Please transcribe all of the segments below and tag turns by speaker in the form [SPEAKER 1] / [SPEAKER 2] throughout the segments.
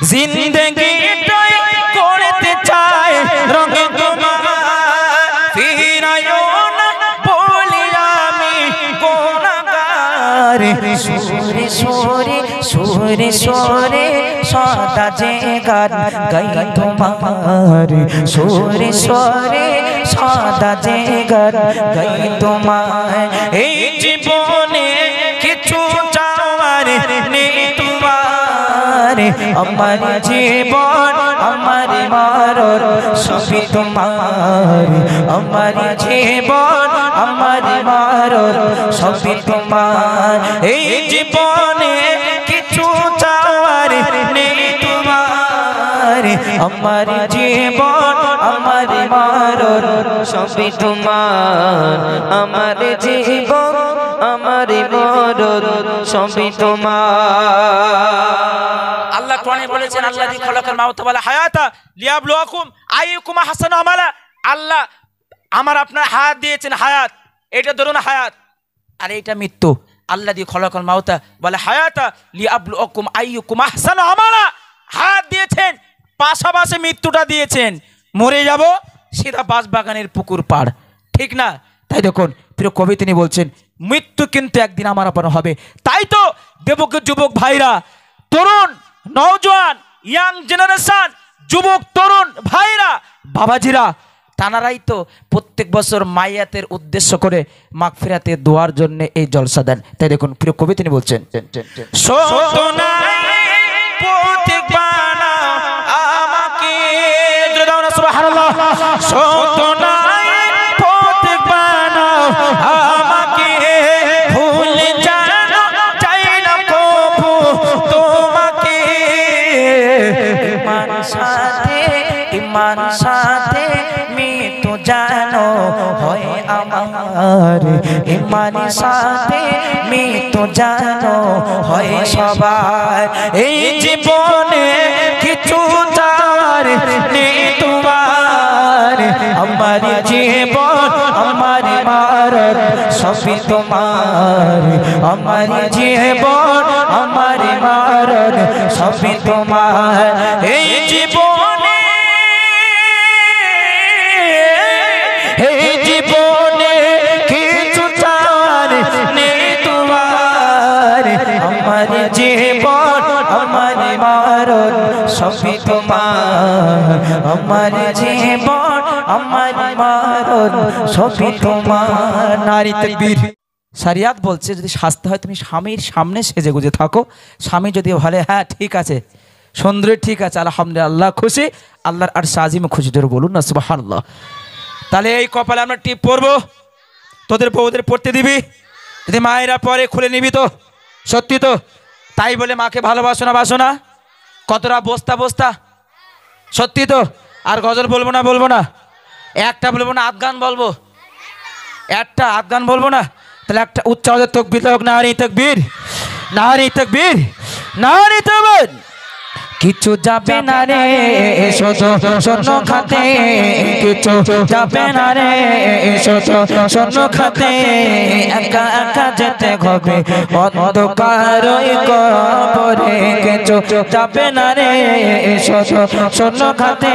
[SPEAKER 1] জিন্দেগিটাই করতে চাই রঙে তোমার, ফিরায়ো না বলি আমি গুনাহগার। সুরে সুরে সুরে সুরে সদা যে গান গাই তোমার, সুরে সুরে সদা যে গান গাই তোমার। এই জীবনে কিছু চাওয়ার নেই তোমার, আমার জীবন আমার মরণ সবই তোমার, আমার জীবন আমার মরণ সবই তোমার। এই জীবনে কিছু চাওয়ার নেই তোমার, আমার জীবন আমার মরণ সবই তোমার, আমার জীবন আমার মরণ সবই তোমার। আল্লাহ কোরআনে বলেছেন আল্লাযী খালাকাল মাউতা ওয়াল হায়াতা লিয়াবলুয়াকুম আইয়ুকুম আহসানু আমালা। আল্লাহ আমার আপনার হায়াত দিয়েছেন, হায়াত এটা ধরুন হায়াত, আর এটা মৃত্যু। আল্লাযী খালাকাল মাউতা ওয়াল হায়াতা লিয়াবলুয়াকুম আইয়ুকুম আহসানু আমালা। হায়াত দিয়েছেন, পাশাপাশি মৃত্যুটা দিয়েছেন। মরে যাব সিধা বাঁশবাগানের পুকুর পাড়, ঠিক না? তাই দেখুন প্রিয় কবি তিনি বলছেন মৃত্যু কিন্তু একদিন আমার আপনার হবে। তাই তো দেবকের যুবক ভাইরা, তরুণ নওজোয়ান ইয়াং জেনারেশন, যুবক তরুণ ভাইরা বাবাজিরা, তানারাই তো প্রত্যেক বছর মাইয়াতের উদ্দেশ্য করে মাগফিরাতে দোয়ার জন্য এই জলসা দেন। তাই দেখুন প্রিয় কবি তিনি বলছেন ইমান সাথে মৃত্যু জানো হয় আমার, ইমান সাথে মৃত্যু জানো হয় সবার। এই জীবনে কিছু চাওয়ার নেই তোমার, আমার জীবন আমার মরণ সবই তোমার, আমার জীবন আমার মরণ সবই তোমার। এই জীবনে কিছু চাওয়ার নেই তোমার, আমার জীবন আমার মরণ সবই তোমার, আমার জীবন আমার মরণ সবই তোমার। নারী তাকবীর। শরিয়াত বলছে যদি শাস্তি হয় তুমি স্বামীর সামনে সেজে গুজে থাকো, স্বামী যদি বলে হ্যাঁ ঠিক আছে সুন্দর ঠিক আছে আলহামদুলিল্লাহ খুশি, আল্লাহর আর সাজিম খুশি ধরে বলুন না সুবহানাল্লাহ। তাহলে এই কপালে আমরা টিপ পরবো, তোদের বউদের পড়তে দিবি, যদি মায়েরা পরে খুলে নিবি তো, সত্যি তো? তাই বলে মাকে ভালোবাসো না বাসো না? কতটা বস্তা বস্তা, সত্যি তো? আর গজল বলবো না বলবো না, একটা বলবো না আফগান বলবো, একটা আফগান বলবো না, তাহলে একটা উচ্চ আওয়াজে তাকবীর হোক, নারী তাকবীর, নারী তাকবীর, নারী তাকবীর। কিছু যাবে না রে স্বর্ণ খাতে, কিছু যাবে না রে স্বর্ণ খাতে, একা একা যেতে হবে অন্ধকার কবরে। কিছু যাবে না রে স্বর্ণ খাতে,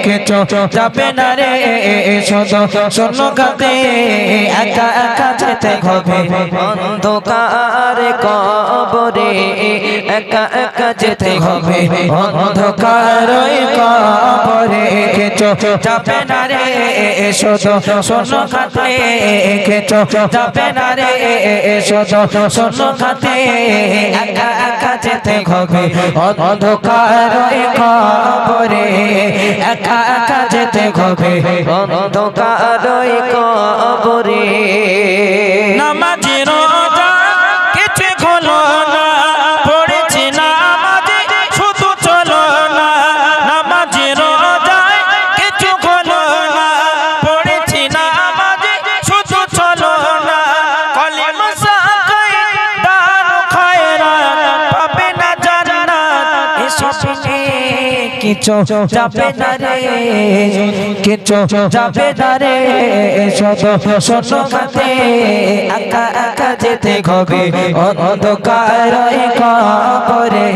[SPEAKER 1] কিছু যাবে না রে স্বর্ণ খাতে, একা একা যেতে হবে অন্ধকার কবরে, একা একা যেতে হবে অন্ধকার কবরে। কিছু যাবে না রে স্বর্ণ খাতে, কিছু যাবে না রে স্বর্ণ খাতে, একা একা যেতে হবে অন্ধকার কবরে, একা একা যেতে হবে অন্ধকার কবরে। নামাজি রোজা কিছু হলো না, পড়েছি নামাজি শুধু চলো না, নামাজি রোজা কিছু হলো না, পড়েছি নামাজি শুধু চলো না, কলিমা সাকাই দান খায়রাত পাবে না জান্নাত, এসব কিছু যাবে না রে কিছু যাবে না রে শোনো কাতে একা একা যেতে হবে অন্ধকার কবরে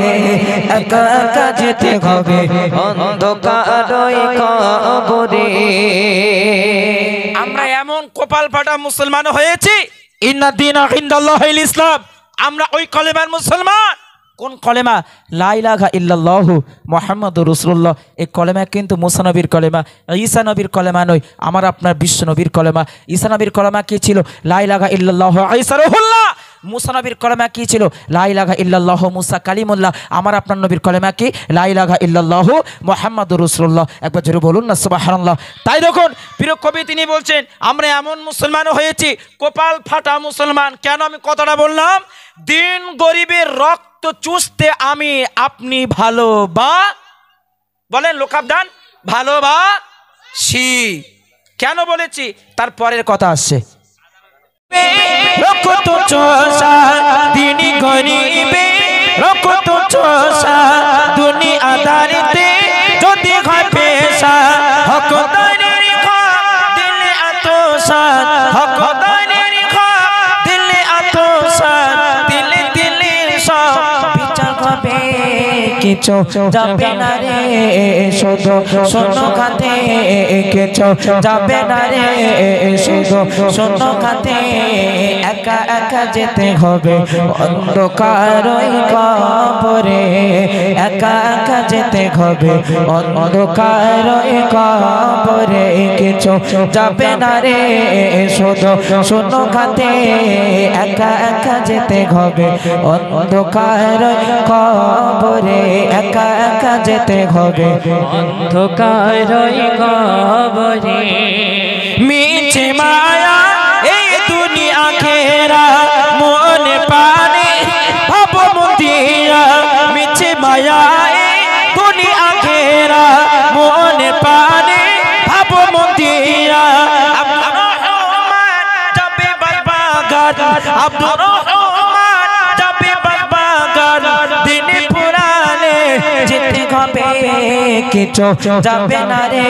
[SPEAKER 1] একা একা যেতে হবে অন্ধকার কবরে
[SPEAKER 2] আমরা এমন কপাল ফাটা মুসলমান হয়েছি ইন্না দীনা ইনদাল্লাহিল ইসলাম আমরা ওই কলেমার মুসলমান কোন কলেমা লা ইলাহা ইল্লাল্লাহু মুহাম্মাদুর রাসূলুল্লাহ এই কলেমা কিন্তু মুসা নবীর কলেমা ঈসা নবীর কলেমা নয় আমার আপনার বিশ্ব নবীর কলেমা ঈসা নবীর কলেমা কি ছিল লা ইলাহা ইল্লাল্লাহু ঈসা রূহুল্লাহ মুসা নবীর কলেমা কি ছিল লা ইলাহা ইল্লাল্লাহু মুসা কালিমুল্লাহ আমার আপনার নবীর কলেমা কি লা ইলাহা ইল্লাল্লাহু মুহাম্মাদুর রাসূলুল্লাহ একবার জোরে বলুন না সুবহানাল্লাহ তাই দেখুন প্রিয় কবি তিনি বলছেন আমরা এমন মুসলমান হয়েছি কপাল ফাটা মুসলমান কেন আমি কথাটা বললাম দিন গরিবের রক্ত চুষতে আমি আপনি ভালো বা বলেন লোকাবদান ভালোবাসি কেন বলেছি তার পরের কথা আসছে
[SPEAKER 1] রক্ত চোষা দিন গরিবে রক্ত চোষা দুনিয়াদারিতে যদি হয় পেশা হকদারের খা দিলে আতশান হকদারের খা দিলে আতশান দিলে দিলে সব বিচার হবে কিছু যাবে না রে শুধু শোনো কাতে কিছু যাবে না রে শুধু শোনো কাতে একা একা যেতে হবে অন্ধকার কবরে একা একা যেতে হবে অন্ধকার কবরে কিছু যাবে না রে শুধু শোনো কাতে একা একা যেতে হবে অন্ধকার কবরে একা একা যেতে হবে অন্ধকার কবরে মিছে মায়া এই দুনিয়া ঘেরা মনে পানে ভাবমন্দিরা মিছে মায়া এই দুনিয়া ঘেরা মনে পানে ভাবমন্দিরা আব্দুর রহমান যাবে বাগান আব্দুর রহমান যাবে বাগান দিন পুরানে যেতে হবে কিছু যাবে না রে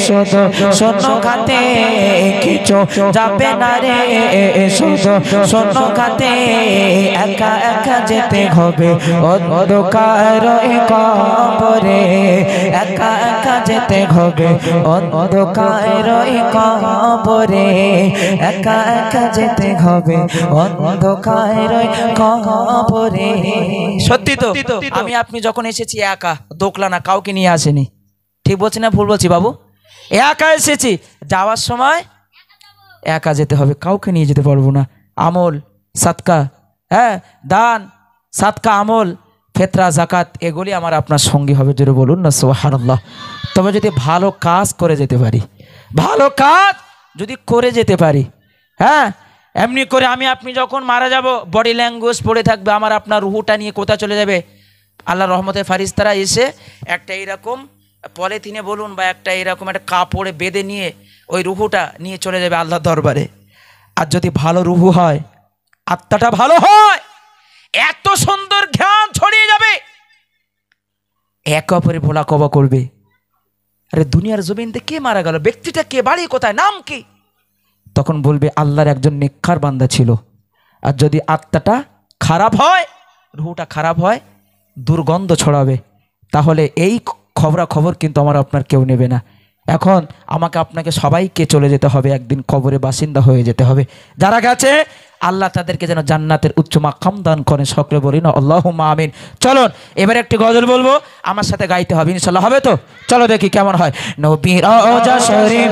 [SPEAKER 1] শুধু শোনো খাতে কিছু যাবে না রে শুধু শোনো খাতে একা একা যেতে হবে অন্ধকার কবরে একা একা যেতে হবে অন্ধকার কবরে একা একা যেতে হবে অন্ধকার কবরে সত্যি তো আমি আপনি যখন এসেছি একা দোকলা না কাউকে নিয়ে আসেনি ঠিক বলছি না ভুল বলছি বাবু একা এসেছি যাওয়ার সময় একা যেতে হবে কাউকে নিয়ে যেতে পারবো না আমল সাদকা হ্যাঁ দান সাদকা আমল ফিতরা যাকাত এগুলি আমার আপনার সঙ্গী হবে জোরে বলুন না সুবহানাল্লাহ তবে যদি ভালো কাজ করে যেতে পারি ভালো কাজ যদি করে যেতে পারি হ্যাঁ এমনি করে আমি আপনি যখন মারা যাব বডি ল্যাঙ্গুয়েজ পড়ে থাকবে আমার আপনার রুহুটা নিয়ে কোথায় চলে যাবে আল্লাহ রহমতের ফারিস্তারা এসে একটা এইরকম পলিথিনে বলুন বা একটা এরকম একটা কাপড়ে বেঁধে নিয়ে ওই রুহুটা নিয়ে চলে যাবে আল্লাহ দরবারে আর যদি ভালো রুহু হয় আত্মাটা ভালো হয় এত সুন্দর জ্ঞান ছড়িয়ে যাবে একে অপরে ভোলা কবা করবে আরে দুনিয়ার জমিনতে কে মারা গেল ব্যক্তিটা কে বাড়ি কোথায় নাম কি তখন বলবে আল্লাহর একজন নেককার বান্দা ছিল আর যদি আত্মাটা খারাপ হয় রুহুটা খারাপ হয় দুর্গন্ধ ছড়াবে তাহলে এই খবরাখবর কিন্তু আমার আপনার কেউ নেবে না এখন আমাকে আপনাকে সবাইকে চলে যেতে হবে একদিন কবরে বাসিন্দা হয়ে যেতে হবে যারা গেছে আল্লাহ তাদেরকে যেন জান্নাতের উচ্চ মাকাম দান করেন সকলে বলি না আল্লাহুম্মা আমিন চলুন এবারে একটি গজল বলবো আমার সাথে গাইতে হবে ইনশাআল্লাহ হবে তো চলো দেখি কেমন হয় নবীর রওজা শরীফ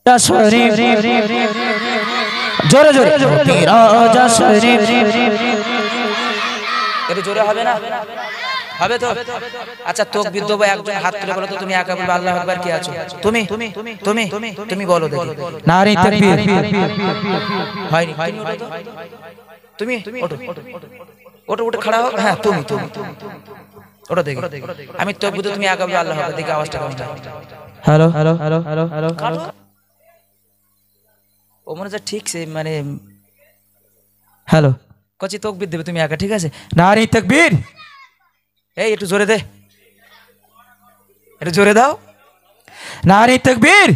[SPEAKER 1] শরীফ জোরে জোরে নবীর রওজা শরীফ এটা জোরে হবে না হবে তো আচ্ছা তাকবীর দেবো একজন হাত তুলে বলো তো তুমি একা বলবে আল্লাহু আকবার কে আছো তুমি তুমি তুমি তুমি বলো দেখি নারী তাকবীর হয়নি তুমি ওঠো ওঠো ওঠো খড়া হও হ্যাঁ তুমি তুমি ওঠো দেখি আমি তাকবীর তুমি একা বলবে আল্লাহু আকবার দেখি আওয়াজটা কেমন hello hello hello hello hello ও মনে হচ্ছে ঠিক সে মানে হ্যালো কচি তাকবীর দেবে তুমি একা ঠিক আছে নারী তাকবীর
[SPEAKER 2] এই একটু জোরে দে, একটু জোরে দাও। নারী তাকবীর।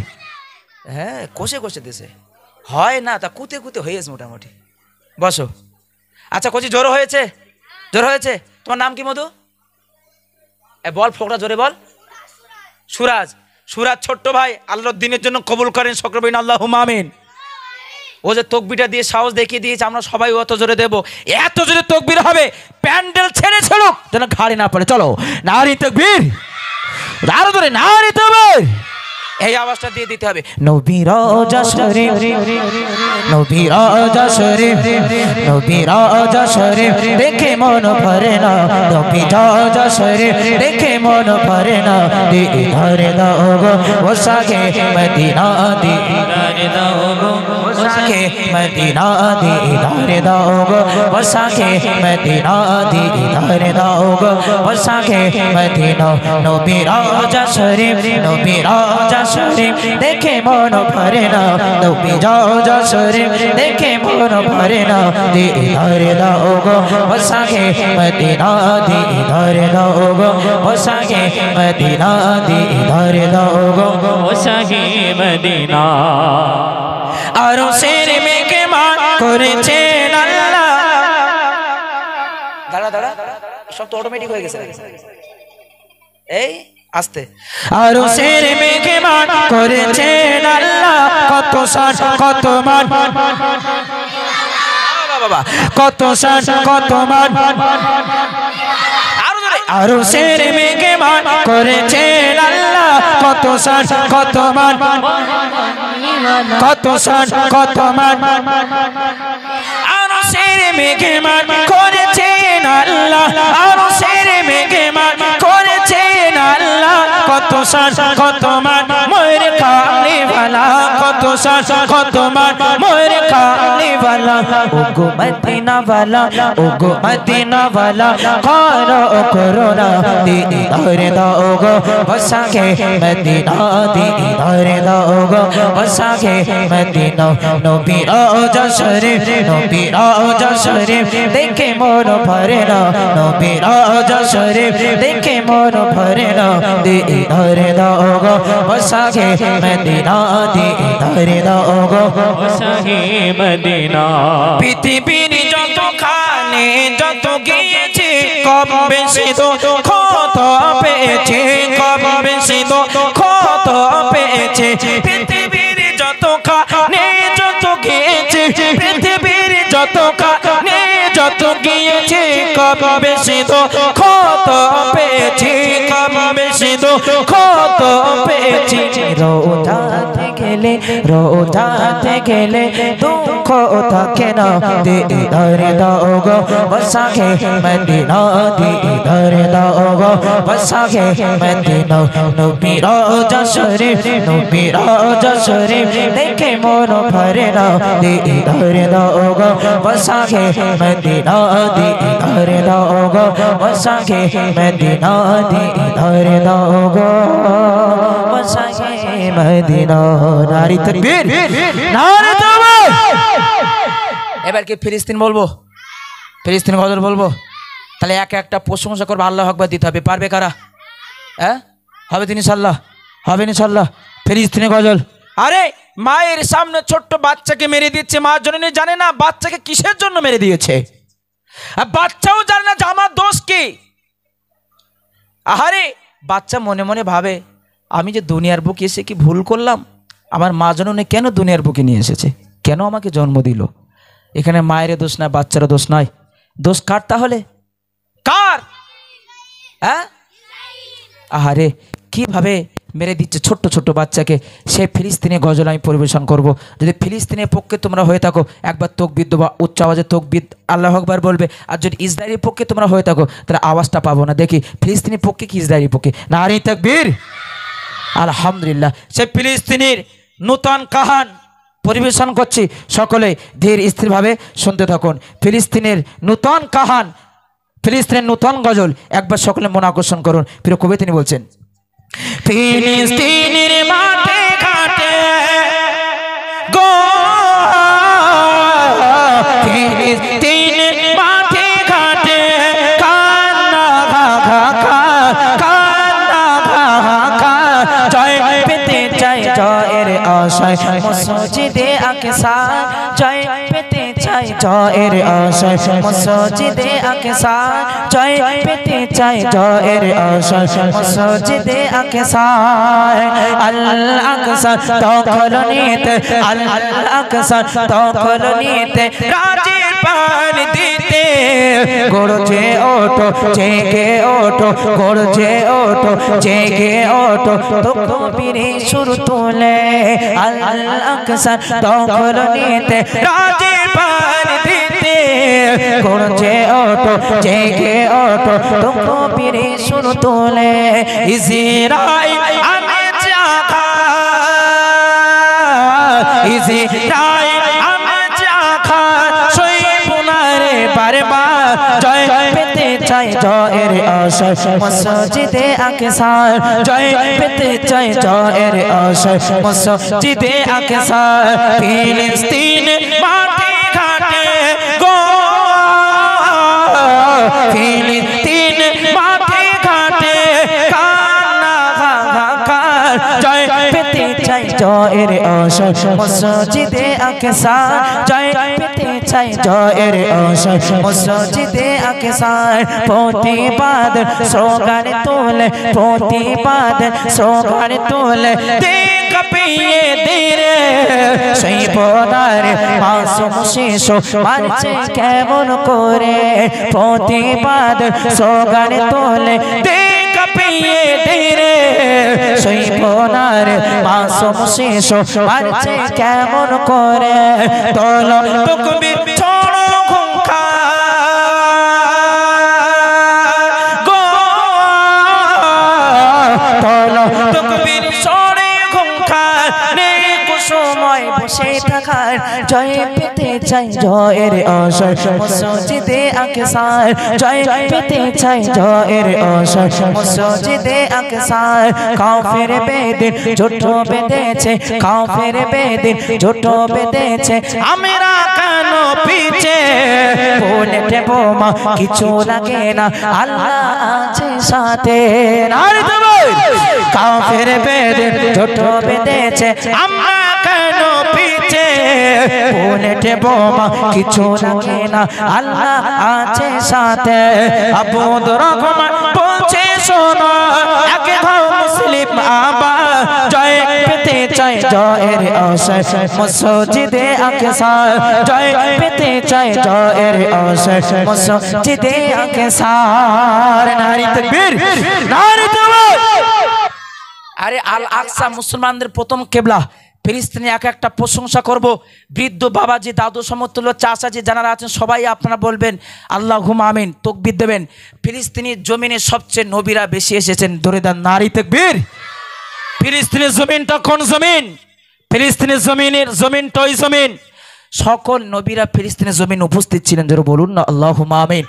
[SPEAKER 2] হ্যাঁ কষে কষে দেশে হয় না, তা কুতে কুতে হয়েছে মোটামুটি। বসো। আচ্ছা কচি জোর হয়েছে, জোর হয়েছে। তোমার নাম কি মধু? বল ফোকরা জোরে বল। সুরাজ। সুরাজ ছোট্ট ভাই, আল্লাহর দিনের জন্য কবুল করেন, সকরবেন আল্লাহুম্মা আমিন। ও যে তকবিরটা দিয়ে সাহস দেখিয়ে দিয়েছে, আমরা সবাই অত জোরে দেবো, এত জোরে তকবির হবে প্যান্ডেল ছেড়ে ছেড়ুক যেন ঘাড়ে না পড়ে। চলো নারী তাকবীর, আরো জোরে নারী তাকবীর। এই আওয়াজটা দিয়ে দিতে হবে। নবী রওজা শরীফ, নবী রওজা শরীফ, নবী রওজা শরীফ দেখে মন ভরে না, নবী রওজা শরীফ দেখে মন ভরে না। দিদারে দাও গো ও সাগে মদিনা, দিদারে দাও গো ও সাগে মদিনা, দিদারে দাও গো ও সাগে মদিনা, দিদারে দাও গো ও সাগে মদিনা। নবী রওজা শরীফ, নবী রওজা শরীফ দেখে মন ভরে না, নবী রওজা শরীফ দেখে মন ভরে না। দিদারে দাও গো ও সাগে মদিনা, দিদারে দাও গো ও সাগে মদিনা, দিদারে দাও গো ও সাগে মদিনা। আরো শের মেঘে মান করেছেন আল্লাহ। দাঁড়া দাঁড়া, সব তো অটোমেটিক হয়ে গেছে। এই আস্তে। আরো শের মেঘে মান করেছেন আল্লাহ, কত শান কত মান, বাবা কত শান কত মান। আরো শের মেঘে মান করেছেন আল্লাহ, কত শান কত মান, কত শান কত মান। আরো শের মেঘে মান করেছেন আল্লাহ, আরো শের মেঘে মান করেছেন আল্লাহ, কত শান কত মান মোর কামলি वाला, কত শান কত মান মোর কামলি वाला। ও গো মদিনা वाला, ও গো মদিনা वाला করো করোনা, দিদারে দাও গো বসাকে মদিনা, দিদারে দাও গো বসাকে মদিনা। নবী রওজা শরীফ, নবী রওজা শরীফ দেখে মন ভরে না, নবী রওজা শরীফ দেখে মন ভরে না। দিদারে দাও গো বসাকে মদিনা, দিদারে দাও গো বসাকে মদিনা। পৃথিবীর যত খানে যত গিয়েছি, কম বেশি তো কত পেয়েছে, কম বেশি তো কত পেয়েছে। পৃথিবীর যত খানে যত গিয়েছে, পৃথিবীর যত খানে যত গিয়েছে, কম বেশি তো কত পেয়েছি, কম বেশি তো কত পেয়েছি। রোজাতে গেলে, রোজাতে গেলে দুঃখ থাকে না, দিদারে দাও গো বসাকে মদিনা, দিদারে দাও গো বসাকে মদিনা। নবী রওজা শরীফ, নবী রওজা শরীফ দেখে মন ভরে না, দিদারে দাও গো বসাকে মদিনা, দিদারে দাও গো বসাকে মদিনা, দিদারে দাও গো বসাকে মদিনা। নারী তাকবীর, নারী তাকবীর। এবার কি ফিলিস্তিন বলবো, ফিলিস্তিন গজল বলবো? তাহলে এক একটা প্রশংসা করবো, আল্লাহু আকবার দিতে হবে। পারবে কারা? হ্যাঁ হবে তো ইনশাআল্লাহ, হবে ইনশাআল্লাহ। ফিলিস্তিনি গজল। আরে মায়ের সামনে ছোট্ট বাচ্চাকে মেরে দিচ্ছে, মা জননী জানে না বাচ্চাকে কিসের জন্য মেরে দিয়েছে, আর বাচ্চাও জানে না যে আমার দোষ কি। আহারে বাচ্চা মনে মনে ভাবে, আমি যে দুনিয়ার বুকে এসে কি ভুল করলাম, আমার মা জননী কেন দুনিয়ার বুকে নিয়ে এসেছে, কেন আমাকে জন্ম দিল। এখানে মায়ের দোষ নাই, বাচ্চারা দোষ নাই, দোষ কার তাহলে? কার? হ্যাঁ আহারে কিভাবে মেরে দিচ্ছে ছোট্ট ছোট্ট বাচ্চাকে। সে ফিলিস্তিনি গজল আমি পরিবেশন করব। যদি ফিলিস্তিনের পক্ষে তোমরা হয়ে থাকো একবার তকবীর দেবো, উচ্চ আওয়াজে তকবীর আল্লাহু আকবার বলবে। আর যদি ইসরায়েলের পক্ষে তোমরা হয়ে থাকো তাহলে আওয়াজটা পাবো না। দেখি ফিলিস্তিনের পক্ষে কি ইসরায়েলের পক্ষে। নারী তাকবীর। আলহামদুলিল্লাহ। সে ফিলিস্তিনের নূতন কাহান পরিবেশন করছি, সকলে ধীর স্থিরভাবে শুনতে থাকুন। ফিলিস্তিনের নূতন কাহান, ফিলিস্তিনের নূতন গজল একবার সকলে মন আকর্ষণ করুন। প্রিয় কবি তিনি বলছেন, ফিলিস্তিনের মাঠে ঘাটে গো, ফিলিস্তিনের মাঠে ঘাটে কান্না
[SPEAKER 1] আশায় মসজিদে আকসা জয় পেতে চাই জয়ের আশায় মসজিদে আকসা জয় পেতে চাই জয়ের আশায় মসজিদে আকসা আল আকসা দখল নিতে আল আকসা দখল নিতে রাজির পান দিতে গড়ছে ওঠো জেগে ওঠো গড়ছে ওঠো জেগে ওঠো তকবীরে সুর তোলে আল আকসা দখল নিতে রাজির পান দিতে গড়ছে ওঠো জেগে ওঠো তকবীরে সুর তোলে ইসরাইল আমি জাগা ইসরাইল আমি জাগা সইবুনারে বারবার জয় পেতে চাই জয়ের আশায় মসজিদে আকসা জয় পেতে চাই জয়ের আশায় মসজিদে আকসা ফিলিস্তিন মাটি ঘাটে গো ফিলিস্তিন মাটি ঘাটে কান্না হাহাকার জয় পেতে চাই জয়ের আশায় মসজিদে আকসা জয় পেতে চাই জয়ের আশায় মসজিদে আকসা প্রতিবাদ স্লোগান তোলে প্রতিবাদ স্লোগান তোলে দেখ পিয়ে দিরে সেই পদার মাসুম শিশু মারছে কেমন করে প্রতিবাদ স্লোগান তোলে দেখ পিয়ে দিরে সেই পদার মাসুম শিশু মারছে কেমন করে তোল তকবীর ছোড়ো ঘুমখা তকবীর সরে ঘুমখা নেই সময় বসে থাকার জয় পেতে চাই জয়ের আশায় মসজিদে আকসা জয় পেতে চাই জয়ের আশায় মসজিদে আকসা কাফের বেদিন জোট বেঁধেছে কাফের বেদিন জোট বেঁধেছে আমরা কেন পিছে বুলেট বোমা কিছু লাগে না আল্লাহ আছে সাথে কাফের বেদিন জোট বেঁধেছে আমরা কেন পিছে বুলেট বোমা কিছু লাগে না আল্লাহ আছে সাথে আবুদ রহমান বলছে শোনো এক ভাও মুসলিম আবার জয় পেতে চাই জয়ের আশায় মসজিদে আকসা জয় পেতে চাই জয়ের আশায় মসজিদে আকসা নারী তাকবীর নারী তাকবীর আরে আল আকসা মুসলমানদের প্রথম কিবলা ফিলিস্তিনে এক একটা প্রশংসা করব বৃদ্ধ বাবাজি দাদু সমতুল্য চাচাজি যারা আছেন সবাই আপনারা বলবেন আল্লাহুম্মা আমিন তাকবীর দেবেন ফিলিস্তিনের জমিনে সবচেয়ে নবীরা বেশি এসেছেন ধরে দেন নারী তাকবীর ফিলিস্তিনের জমিনটা কোন জমিন ফিলিস্তিনের জমিনটা ওই জমিন সকল নবীরা ফিলিস্তিনের জমিন উপস্থিত ছিলেন যারা বলুন না আল্লাহুম্মা আমিন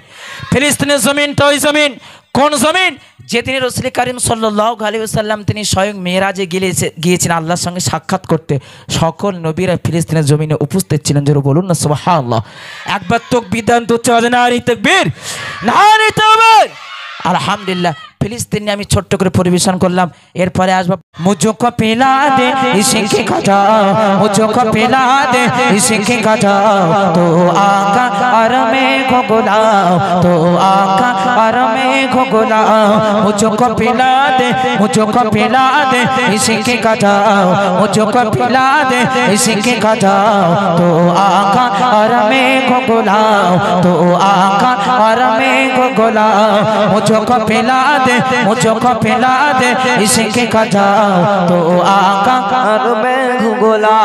[SPEAKER 1] ফিলিস্তিনের জমিনটা ওই জমিন কোন জমিন যেদিন রাসূল করিম সাল্লাল্লাহু আলাইহি ওয়াসাল্লাম তিনি স্বয়ং মেরাজে গিয়েছেন আল্লাহর সঙ্গে সাক্ষাৎ করতে সকল নবীরা ফিলিস্তিনের জমিনে উপস্থিত ছিলেন যারা বলুন না সুবহানাল্লাহ একবার তাকবীর দেন তো নারী তাকবীর নারী তাকবীর আলহামদুলিল্লাহ ফিলিস্তিনে আমি ছোট্ট করে পরিবেশন করলাম এরপরে আসব মুঝকো পিলা দে ইশকে খাজা মুঝকো পিলা দে ইশকে খাজা তো আকা আর মে ঘোগলাও তো আকা আর মে ঘোগলাও মুঝকো পিলা দে ইশকে খাজা মুঝকো পিলা দে ইশকে খাজা তো আকা আর মে ঘোগলাও তো আকা আর মে ঘোগলাও মুঝকো পিলা दे मुझको पिला दे इश्क़ का जाओ तो आका में घुगला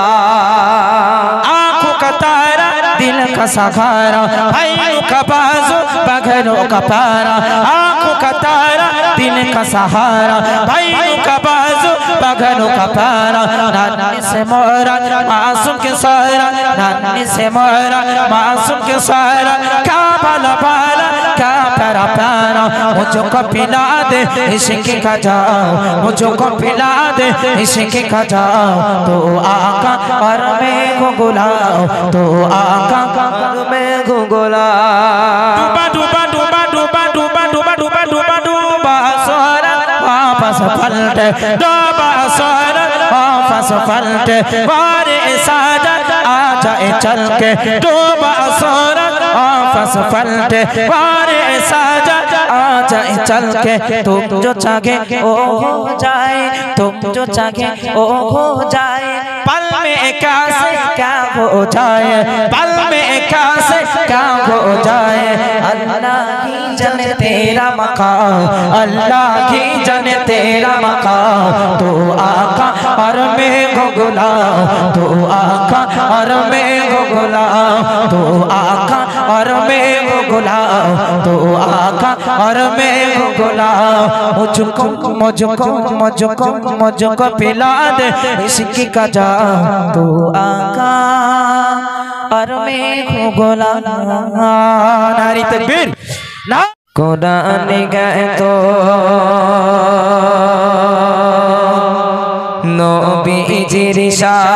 [SPEAKER 1] आँखों का तारा दिल का सहारा भाइयों का बाजू बगलों का पारा आँखों का तारा दिल का सहारा भाइयों का बाजू बगलों का पारा नानी से मोरा मासूम के सारा नानी से मोरा मासूम के सारा क्या बाला बाला क्या प्यारा प्यारा मुझको पिला दे इश्क़ का जाओ मुझको पिला दे इश्क़ का जाओ तो आका और मैं घुगलाओ तो आका और मैं घुगलाओ डूबा डूबा डूबा डूबा डूबा डूबा डूबा डूबा डूबा सोहरा वापस फसफल्ट दो बासरत फसफल्ट वारे साजत आ जाए चल के दो बासरत फसफल्ट वारे साजत आ जाए चल के तुम जो चाहे ओ हो जाए तुम जो चाहे ओ हो जाए पल में क्या से क्या हो जाए पल में क्या से क्या हो जाए अल्लाह ही जाने तेरा मकाम अल्लाह ही जाने तेरा मकाम तो आका और मैं हो गुलाम तो आका और मैं हो गुलाम तो आका और मैं हो गुलाम तो आका और मैं हो गुलाम मुझको मुझको मुझको मुझको पिला दे इश्क का जाम तो आका और मैं हो गुलाम नारी तकबीर ना कुरान गए तो नबीजिर शान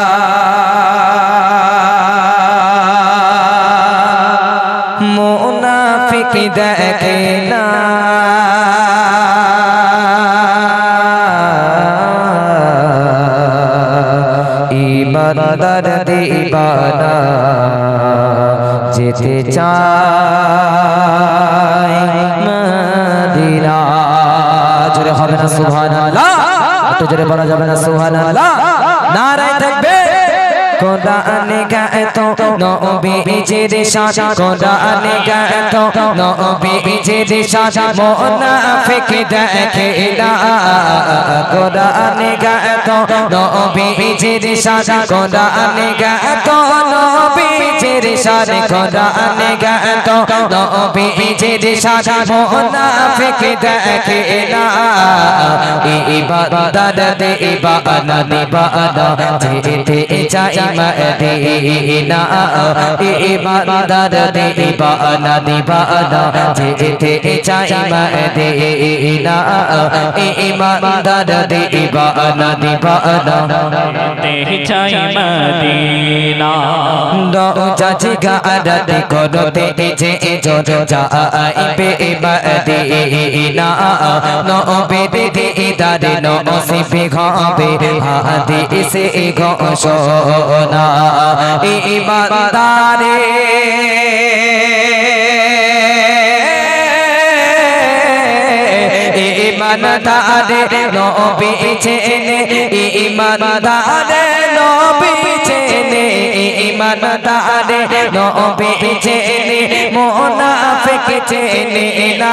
[SPEAKER 1] मुनाफिक देखे ना ईमानदार दीवाना যেতে চায় মদিনা জোরে হবে না সুবহানাল্লাহ একটু জোরে বলা যাবে না সুবহানাল্লাহ নারায়ে তাকবীর কোরআন গাতো নবীজির শান কোরআন গাতো নবীজির শান মুনাফিক দেখে না কোরআন গাতো নবীজির শান কোরআন গাতো নবীজির শান কোরআন গাতো নবীজির শান মুনাফিক দেখে না ইবাদত দে ইবাদত নিবাদা যেতে চাই मदीना इबादत दे इबादत निबादा जेते चाहे मदीना इबादत दे इबादत निबादा दे चाहे मदीना दो जगा अदत करते जे जो जाइबे मदीना नो बेदे इदारे नो सिबे खाबे हादिस घोषो ना ईमानदारे ईमानदारे नबी चेने ईमानदारे नबी चेने ईमानदारे नबी चेने मुनाफिक चेने ना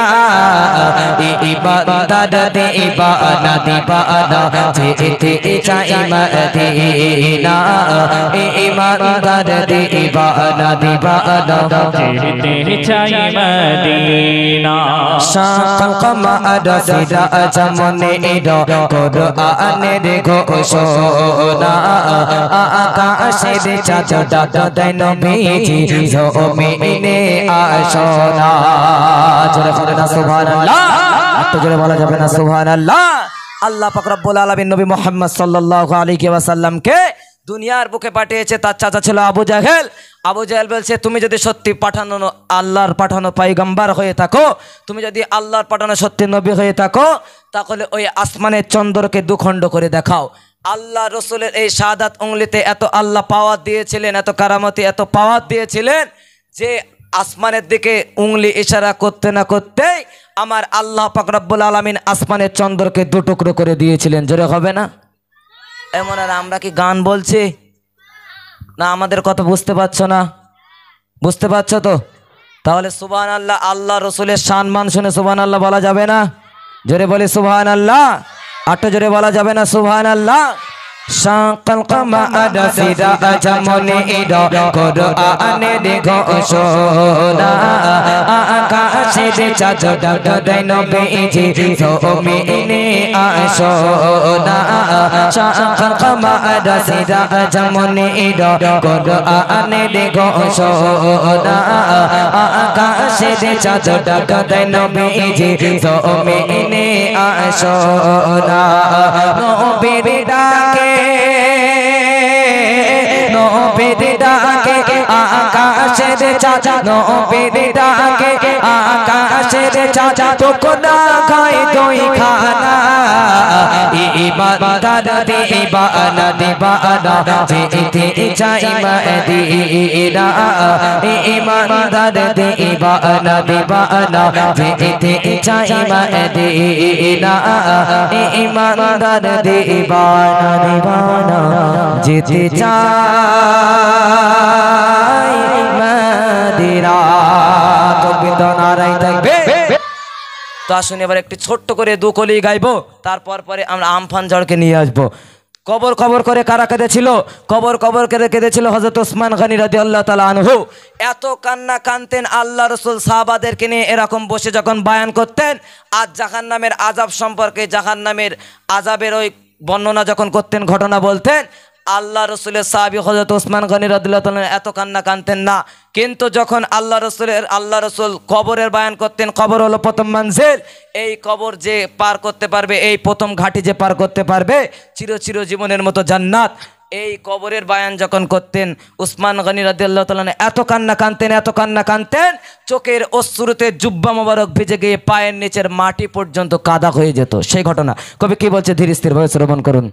[SPEAKER 1] इबादत दे इबादत निबादा जेते चाहे मदीना इबादत दे इबादत निबादा जेते चाहे मदीना शाकल कमाद सिरा जमने इदो कुरआन दे घोषणा आकाशे दे चाँद दादाई नबीजी जमीने आशना जोरे बोले ना सुभानाल्लाह तो जोरे बोला जाबे ना सुभानाल्लाह আল্লাহ পাক রব্বুল আলামিন নবী মুহাম্মদ সাল্লাল্লাহু আলাইহি ওয়াসাল্লাম কে দুনিয়ার বুকে পাঠিয়েছে। তার চাচা ছিল আবু জাহেল। আবু জাহেল বলছে তুমি যদি সত্যি পাঠানো আল্লাহর পাঠানো পয়গম্বর হয়ে থাকো, তুমি যদি আল্লাহর পাঠানো সত্যি নবী হয়ে থাকো, তাহলে ওই আসমানের চন্দ্রকে দুখণ্ড করে দেখাও। আল্লাহ রসুলের এই শাহাদাত উংলিতে এত আল্লাহ পাওয়ার দিয়েছিলেন, এত কারামতি এত পাওয়ার দিয়েছিলেন যে আসমানের দিকে উংলি ইশারা করতে না করতেই আমার আল্লাহ পাক রব্বুল আলামিন আসমানের চন্দ্রকে দু টুকরো করে দিয়েছিলেন। জোরে হবে না? এমন আর আমরা কি গান বলছি না? আমাদের কথা বুঝতে পারছো না? বুঝতে পারছো তো? তাহলে সুবহানাল্লাহ আল্লাহ রসুলের সম্মান শুনে সুবহানাল্লাহ বলা যাবে না? জোরে বলে সুবহানাল্লাহ। আটটা জোরে বলা যাবে না সুবহানাল্লাহ? শাকাল কমাদ সিরা জমনে ইদো কুরআন দে ঘোষণা আকাশে দে চাঁদ দাদাই নবীজি জমিনে আশনা শাকাল কমাদ সিরা জমনে ইদো কুরআন দে ঘোষণা আকাশে দে চাঁদ দাদাই নবীজি জমিনে আশনা নবীর ডাকে নবীর ডাকে আকাশ আকাশের চাঁদ নবীর ডাকে আকাশের চাঁদ তো কোনা খায় দুই খানা ইবাদত দিবানা দিবানা যেতে চাই মদিনা ইমানদার দিবানা দিবানা যেতে চাই মদিনা ইমানদার দিবানা দিবানা যেতে চাই মদিনা। তকবীর দাও, নারায়ে তাকবীর। তো আসুন এবার একটি ছোট্ট করে দুকলি গাইবো, তারপর পরে আমরা আমফান ঝড়কে নিয়ে আসবো। কবর কবর করে কারা কেঁদেছিল? কবর কবর করে কেঁদেছিল হযরত ওসমান গনি রাদিয়াল্লাহু তাআলা আনহু। এত কান্না কানতেন আল্লাহ রাসূল সাহাবাদেরকে নিয়ে এরকম বসে যখন বয়ান করতেন, আজ জাহান্নামের আযাব সম্পর্কে, জাহান্নামের আযাবের ওই বর্ণনা যখন করতেন, ঘটনা বলতেন, আল্লাহ রসুলের সাহাবী হযরত ওসমান গনি রাদিয়াল্লাহু তাআলা এত কান্না কানতেন না। কিন্তু যখন আল্লাহ রসুল কবরের বয়ান করতেন, কবর হলো প্রথম মঞ্জিল, এই কবর যে পার করতে পারবে, এই প্রথম ঘাটি যে পার করতে পারবে, চির জীবনের মতো জান্নাত, এই কবরের বয়ান যখন করতেন ওসমান গনি রাদিয়াল্লাহু তাআলা এত কান্না কানতেন, চোখের অশ্রুতে জুব্বা মোবারক ভিজে গিয়ে পায়ের নিচের মাটি পর্যন্ত কাদা হয়ে যেত। সেই ঘটনা কবি কি বলছে, ধীর স্থির ভাবে শ্রবণ করুন।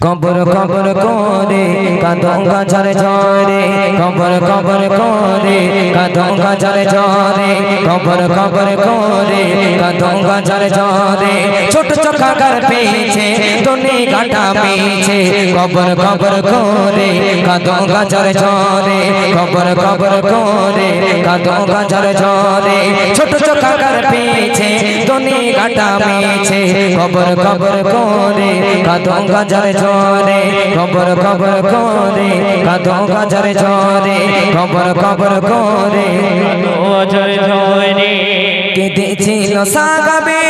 [SPEAKER 1] কবর কবর করে কাঁদোগা ঝরে ঝরে, কবর কবর করে কাঁদোগা ঝরে ঝরে, কবর কবর করে কাঁদোগা ঝরে ঝরে, ছোট চোখাকার পেয়েছে তোনে ঘাটা পেয়েছে, কবর কবর করে কাঁদোগা ঝরে ঝরে, কবর কবর করে কাঁদোগা ঝরে ঝরে, ছোট চোখাকার পেয়েছে তোনে ঘাটা পেয়েছে, কবর কবর করে কাঁদোগা ঝরে ঝরে, কবর কবর করে কাঁদোগা ঝরে ঝরে, কবর কবর করে ঝরে ঝরে, কেঁদেছিল সাহাবে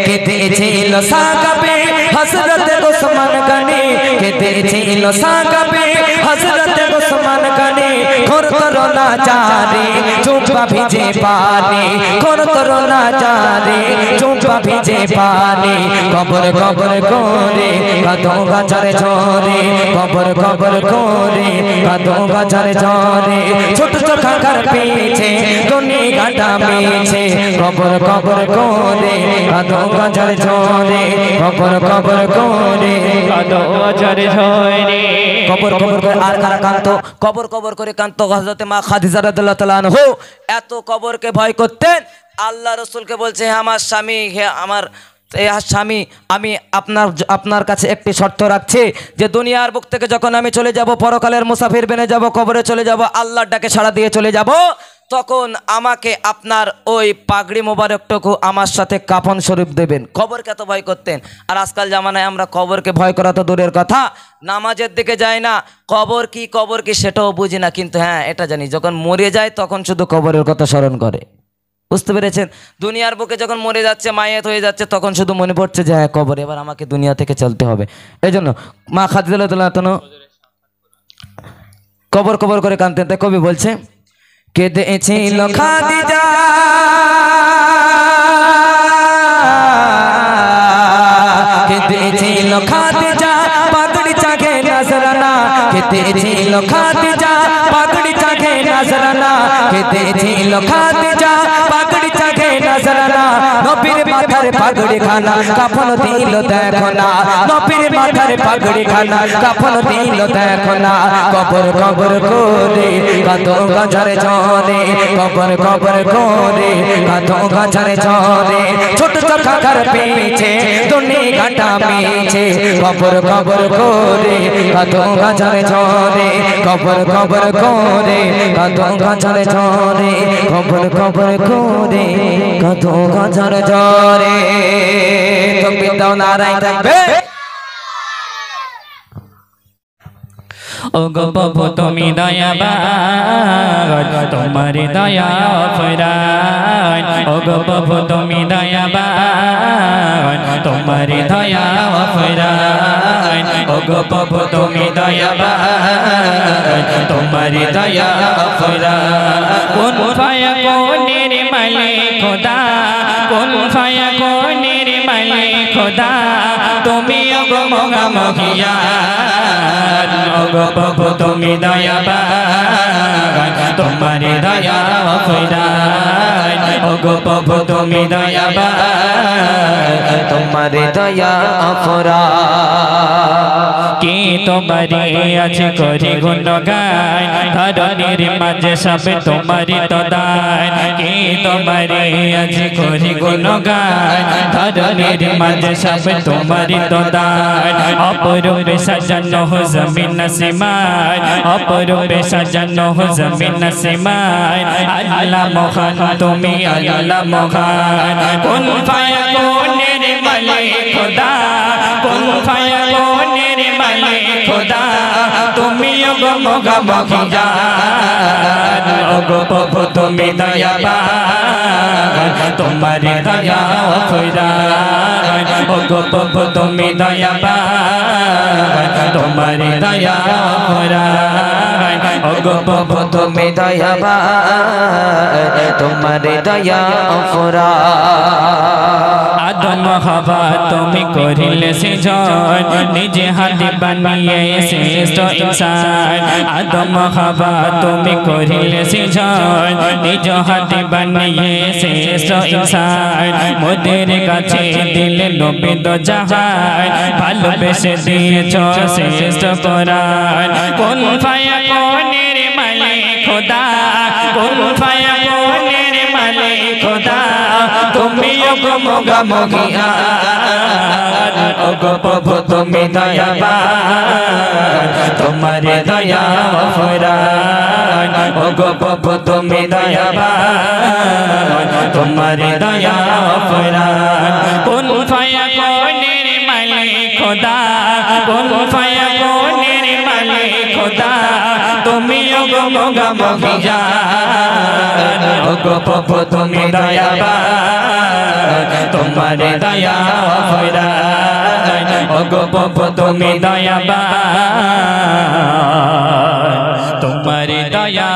[SPEAKER 1] কেঁদেছিল সাহাবে হযরত ওসমান গনি, কেঁদেছিল সাহাবে হযরত ওসমান গনি, করতর না জারে চুপা ভিজে পানি, করতর না জারে চুপা ভিজে পানি, কবর কবর করে কাঁদোগা ঝরে ঝরে, কবর কবর করে কাঁদোগা ঝরে ঝরে, ছোট চোখাকার পেয়েছে তোনে ঘাটা মেয়েছে, কবর কবর করে কাঁদোগা ঝরে ঝরে, কবর কবর করে কাঁদোগা ঝরে ঝরে, কবর কবর করে। আর কারা কাঁদতো? কবর কবর করে কাঁদতো হযরত মা খাদিজা রাদিয়াল্লাহু তাআলা আনহু। এত কবরকে ভয় করতেন, আল্লাহ রসুলকে বলছে, হে আমার স্বামী, হে আমার স্বামী, আমি আপনার কাছে একটি শর্ত রাখছি, যে দুনিয়ার বুক থেকে যখন আমি চলে যাব, পরকালের মুসাফির বেনে যাব, কবরে চলে যাব, আল্লাহর ডাকে সাড়া দিয়ে চলে যাব, তখন আমাকে আপনার ওই পাগড়ি মোবারকটুকু আমার সাথে কাফন শরীফ দেবেন। কবরকে এত ভয় করতেন। আর আজকাল জামানায় আমরা কবরকে ভয় করা তো দূরের কথা, নামাজের দিকে যাই না, কবর কি সেটাও বুঝি না, কিন্তু হ্যাঁ এটা জানি, যখন মরে যায় তখন শুধু কবরের কথা স্মরণ করে। বুঝতে পেরেছেন? দুনিয়ার বুকে যখন মরে যাচ্ছে, মায়েত হয়ে যাচ্ছে, তখন শুধু মনে পড়ছে যে হ্যাঁ কবর, এবার আমাকে দুনিয়া থেকে চলতে হবে। এই জন্য মা খাদিজা রাদিয়াল্লাহু তাআলা কবর কবর করে কাঁদতেন। তাই কবি বলছে, কেঁদেছিল খাদিজা কেঁদেছিল খাদিজা পাগড়ি চাকে নজরানা, কেঁদেছিল খাদিজা পাগড়ি চাকে নজরানা, কেঁদেছিল খাদিজা পাগড়ি চাকে নজরানা, নবীর মাথার পাগড়ি খানা কাফন দিল দেখো না, নবীর মাথার পাগড়ি খানা কাফন দিল দেখো না, কবর কবর করে কাঁদোগা ঝরে ঝরে, কবর কবর করে কাঁদোগা ঝরে ঝরে, ছোট চোখাকার পেয়েছে তোনে ঘাটা মেয়েছে, কবর কবর করে কাঁদোগা ঝরে ঝরে, কবর কবর করে কাঁদোগা ঝরে ঝরে, কবর কবর করে কাঁদোগা ঝরে ঝরে। তাকবীর দাও, নারায়ে তাকবীর।
[SPEAKER 3] ওগো প্রভু তুমি দয়াবান, তোমার দয়া অফুরান, ওগো প্রভু তুমি দয়াবান, তোমার দয়া অফুরান, ওগো প্রভু তুমি দয়াবান, তোমার দয়া অফুরান, কোন ফায়াকুনের মালিক খোদা, কোন ফায়াকুনের মালিক খোদা তুমি ওগো মহামহিয়ান ওগো প্রভু তুমি দয়াবান তোমার দয়া ফিরান ওগো প্রভু তুমি দয়াবান
[SPEAKER 1] তোমার দয়া আফরা
[SPEAKER 3] কি তোমারি আছে করি গুণগান ধরনের মাঝে সব তোমারি তো দান কি তোমারি আছে করি গুণগান ধরনের মাঝে সব তোমারি তো দান অপরূপে সাজানো হো জমিন আসমান অপরূপে সাজানো হো জমিন আসমান আল্লাহ মহান তুমি আল্লাহ মহান কোন ফায়াকুনের মালিক খোদা কোন ফায়াকুনের মালিক খোদা তুমি ওগো মহামহিয়ান ওগো প্রভু তুমি দয়াবান তোমার দয়া ফিরান ওগো প্রভু তুমি দয়াবান তোমার দয়া ফিরান ওগো প্রভু
[SPEAKER 1] তুমি দয়াবান তোমার দয়া আফরা
[SPEAKER 3] আদম হাওয়া তুমি করিলে সৃজন নিজে হাতে বানিয়ে শ্রেষ্ঠ ইনসান আদম হাওয়া তুমি করিলে সৃজন নিজ হাতে বানিয়ে শ্রেষ্ঠ ইনসান মোদের কাছে দিলে নবী দো জাহান ভালোবেসে দিয়েছ শ্রেষ্ঠ কোরআন কোন ফায়াকুনের মালিক খোদা কোন ফায়াকুনের মালিক খোদা তুমি ওগো মহামহিয়ান ওগো প্রভু তুমি দয়াবান তোমার দয়া ফিরান ওগো প্রভু তুমি দয়াবান তোমার দয়া ফিরান কোন ফায়াকুনের মালিক খোদা কোন ফায়াকুনের মালিক খোদা তুমি ওগো মহামহিয়ান ওগো প্রভু তুমি দয়াবান তোমার দয়া ফিরান ওগো প্রভু তুমি দয়াবান তোমার দয়া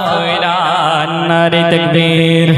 [SPEAKER 3] ফিরান নারে তাকবীর।